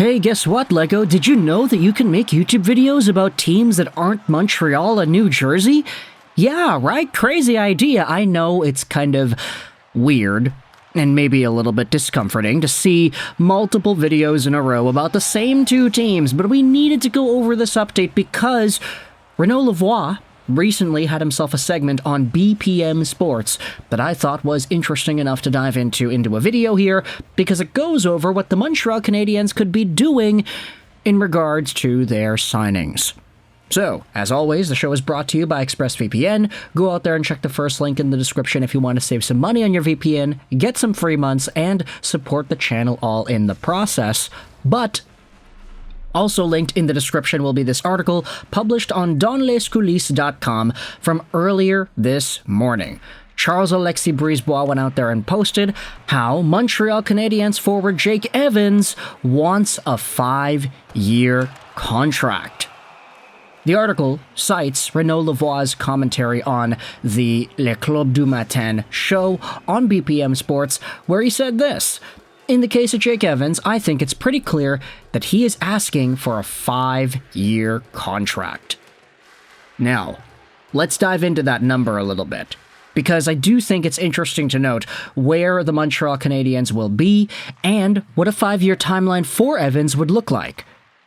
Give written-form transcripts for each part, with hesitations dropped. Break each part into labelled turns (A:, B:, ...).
A: Hey, guess what, Lego? Did you know that you can make YouTube videos about teams that aren't Montreal and New Jersey? Yeah, right? Crazy idea. I know it's kind of weird and maybe a little bit discomforting to see multiple videos in a row about the same two teams, but we needed to go over this update because Renaud Lavoie recently had himself a segment on BPM Sports that I thought was interesting enough to dive into a video here because it goes over what the Montreal Canadiens could be doing in regards to their signings. So, as always, the show is brought to you by ExpressVPN. Go out there and check the first link in the description if you want to save some money on your VPN, get some free months, and support the channel all in the process. But also linked in the description will be this article published on donlescoulisses.com from earlier this morning. Charles-Alexis Brisebois went out there and posted how Montreal Canadiens forward Jake Evans wants a 5-year contract. The article cites Renaud Lavoie's commentary on the Le Club du Matin show on BPM Sports, where he said this: "In the case of Jake Evans, I think it's pretty clear that he is asking for a 5-year contract." Now, let's dive into that number a little bit, because I do think it's interesting to note where the Montreal Canadiens will be and what a 5-year timeline for Evans would look like.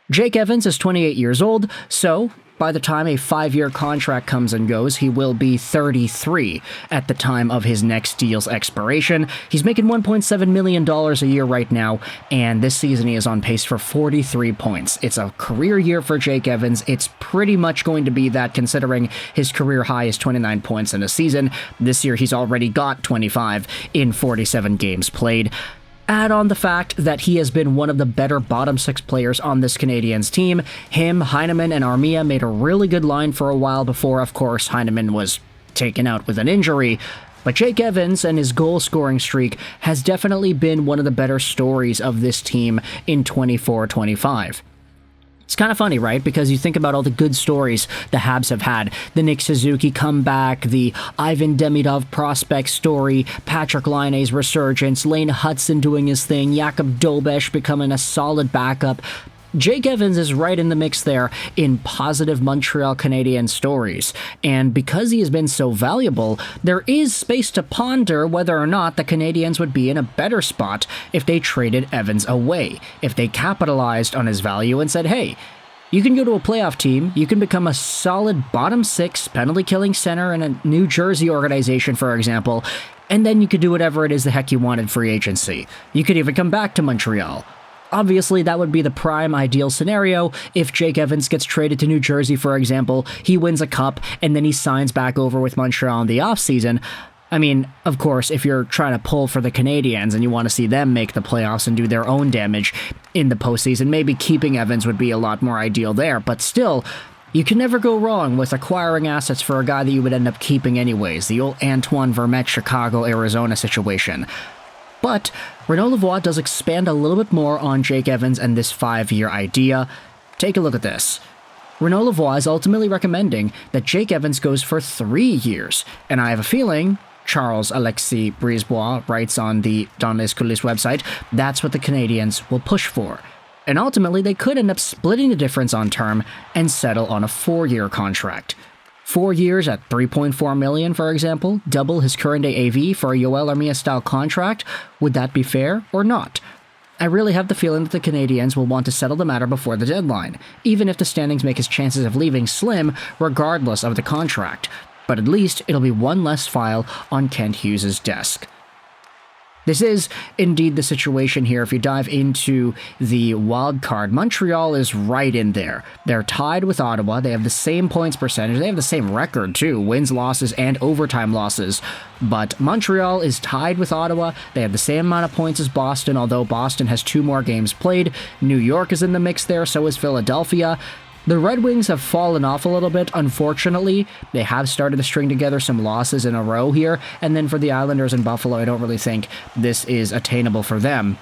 A: Jake Evans is 28 years old, so by the time a 5-year contract comes and goes, he will be 33 at the time of his next deal's expiration. He's making $1.7 million a year right now, and this season he is on pace for 43 points. It's a career year for Jake Evans. It's pretty much going to be that, considering his career high is 29 points in a season. This year he's already got 25 in 47 games played. Add on the fact that he has been one of the better bottom six players on this Canadiens team. Him, Heineman, and Armia made a really good line for a while before, of course, Heineman was taken out with an injury. But Jake Evans and his goal-scoring streak has definitely been one of the better stories of this team in 24-25. It's kind of funny, right? Because you think about all the good stories the Habs have had. The Nick Suzuki comeback, the Ivan Demidov prospect story, Patrick Laine's resurgence, Lane Hudson doing his thing, Jakub Dobeš becoming a solid backup. Jake Evans is right in the mix there in positive Montreal Canadiens stories, and because he has been so valuable, there is space to ponder whether or not the Canadiens would be in a better spot if they traded Evans away, if they capitalized on his value and said, hey, you can go to a playoff team, you can become a solid bottom six penalty-killing center in a New Jersey organization, for example, and then you could do whatever it is the heck you want in free agency. You could even come back to Montreal. Obviously, that would be the prime ideal scenario if Jake Evans gets traded to New Jersey, for example, he wins a cup, and then he signs back over with Montreal in the offseason. I mean, of course, if you're trying to pull for the Canadiens and you want to see them make the playoffs and do their own damage in the postseason, maybe keeping Evans would be a lot more ideal there, but still, you can never go wrong with acquiring assets for a guy that you would end up keeping anyways, the old Antoine Vermette Chicago-Arizona situation. But Renaud Lavoie does expand a little bit more on Jake Evans and this 5-year idea. Take a look at this. Renaud Lavoie is ultimately recommending that Jake Evans goes for 3 years, and I have a feeling, Charles-Alexis Brisebois writes on the Dans les Coulisses website, that's what the Canadiens will push for. And ultimately, they could end up splitting the difference on term and settle on a 4-year contract. 4 years at $3.4 million, for example, double his current day AV for a Yoel Armia-style contract. Would that be fair or not? I really have the feeling that the Canadiens will want to settle the matter before the deadline, even if the standings make his chances of leaving slim regardless of the contract. But at least it'll be one less file on Kent Hughes' desk. This is indeed the situation here. If you dive into the wild card, Montreal is right in there. They're tied with Ottawa. They have the same points percentage. They have the same record, too. Wins, losses, and overtime losses. But Montreal is tied with Ottawa. They have the same amount of points as Boston, although Boston has 2 more games played. New York is in the mix there, so is Philadelphia. The Red Wings have fallen off a little bit, unfortunately. They have started to string together some losses in a row here, and then for the Islanders and Buffalo, I don't really think this is attainable for them.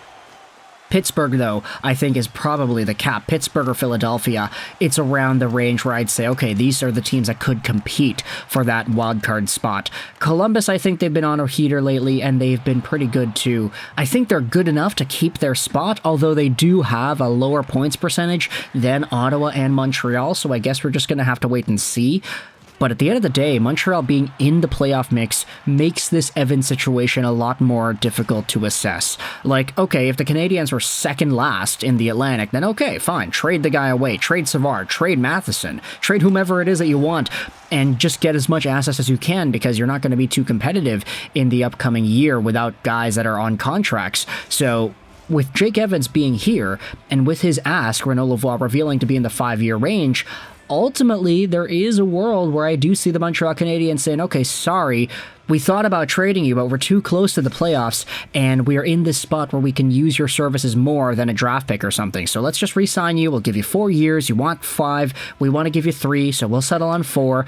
A: Pittsburgh, though, I think is probably the cap. Pittsburgh or Philadelphia, it's around the range where I'd say, okay, these are the teams that could compete for that wildcard spot. Columbus, I think they've been on a heater lately, and they've been pretty good too. I think they're good enough to keep their spot, although they do have a lower points percentage than Ottawa and Montreal, so I guess we're just going to have to wait and see. But at the end of the day, Montreal being in the playoff mix makes this Evans situation a lot more difficult to assess. Like, okay, if the Canadiens were second last in the Atlantic, then okay, fine, trade the guy away, trade Savard, trade Matheson, trade whomever it is that you want, and just get as much assets as you can, because you're not going to be too competitive in the upcoming year without guys that are on contracts. So with Jake Evans being here, and with his ask, Renaud Lavoie revealing to be in the 5-year range, ultimately, there is a world where I do see the Montreal Canadiens saying, okay, sorry, we thought about trading you, but we're too close to the playoffs, and we're in this spot where we can use your services more than a draft pick or something. So let's just re-sign you. We'll give you 4 years. You want 5. We want to give you 3, so we'll settle on 4.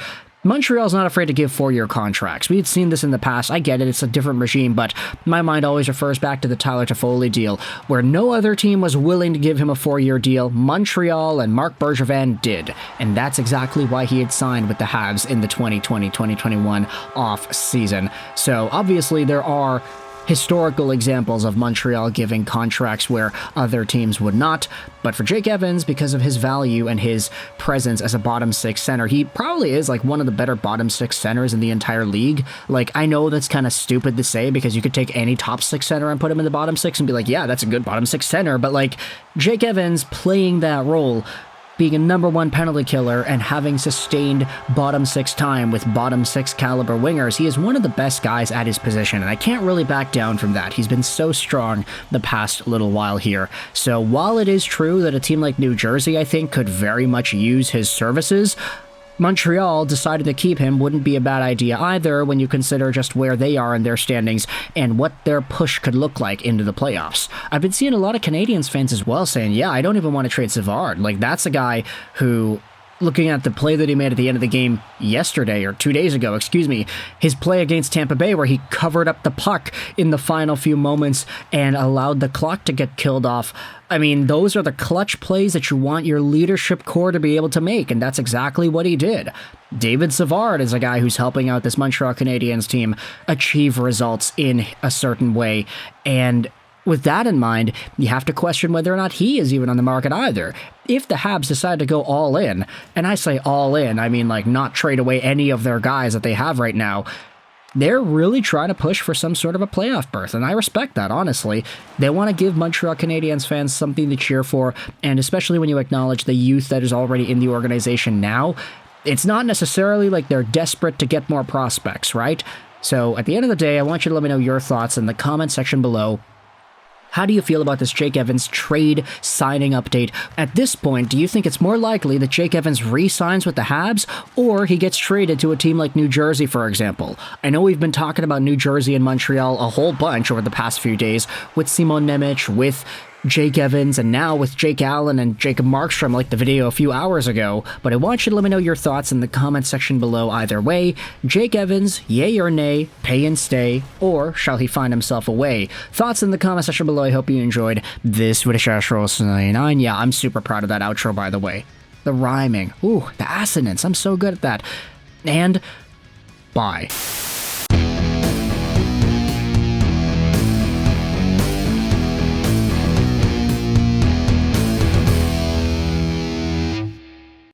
A: Montreal's not afraid to give 4-year contracts. We had seen this in the past. I get it, it's a different regime, but my mind always refers back to the Tyler Toffoli deal, where no other team was willing to give him a 4-year deal. Montreal and Marc Bergevin did, and that's exactly why he had signed with the Habs in the 2020-2021 off-season. So obviously there are historical examples of Montreal giving contracts where other teams would not, but for Jake Evans, because of his value and his presence as a bottom 6 center, he probably is like one of the better bottom 6 centers in the entire league. Like, I know that's kind of stupid to say, because you could take any top 6 center and put him in the bottom 6 and be like, yeah, that's a good bottom 6 center, but like, Jake Evans playing that role, being a #1 penalty killer and having sustained bottom 6 time with bottom 6 caliber wingers, he is one of the best guys at his position, and I can't really back down from that. He's been so strong the past little while here. So while it is true that a team like New Jersey, I think, could very much use his services, Montreal decided to keep him wouldn't be a bad idea either when you consider just where they are in their standings and what their push could look like into the playoffs. I've been seeing a lot of Canadiens fans as well saying, yeah, I don't even want to trade Savard. Like, that's a guy who, looking at the play that he made at the end of the game yesterday, or 2 days ago, excuse me, his play against Tampa Bay where he covered up the puck in the final few moments and allowed the clock to get killed off. I mean, those are the clutch plays that you want your leadership core to be able to make, and that's exactly what he did. David Savard is a guy who's helping out this Montreal Canadiens team achieve results in a certain way, and with that in mind, you have to question whether or not he is even on the market either. If the Habs decide to go all in, and I say all in, I mean like not trade away any of their guys that they have right now, they're really trying to push for some sort of a playoff berth, and I respect that, honestly. They want to give Montreal Canadiens fans something to cheer for, and especially when you acknowledge the youth that is already in the organization now, it's not necessarily like they're desperate to get more prospects, right? So at the end of the day, I want you to let me know your thoughts in the comment section below. How do you feel about this Jake Evans trade signing update? At this point, do you think it's more likely that Jake Evans re-signs with the Habs, or he gets traded to a team like New Jersey, for example? I know we've been talking about New Jersey and Montreal a whole bunch over the past few days, with Simon Nemec, with Jake Evans, and now with Jake Allen and Jacob Markstrom, like the video a few hours ago. But I want you to let me know your thoughts in the comment section below either way. Jake Evans, yay or nay, pay and stay, or shall he find himself away? Thoughts in the comment section below. I hope you enjoyed this Swedish Astro 99. Yeah, I'm super proud of that outro, by the way. The rhyming. Ooh, the assonance. I'm so good at that. And bye.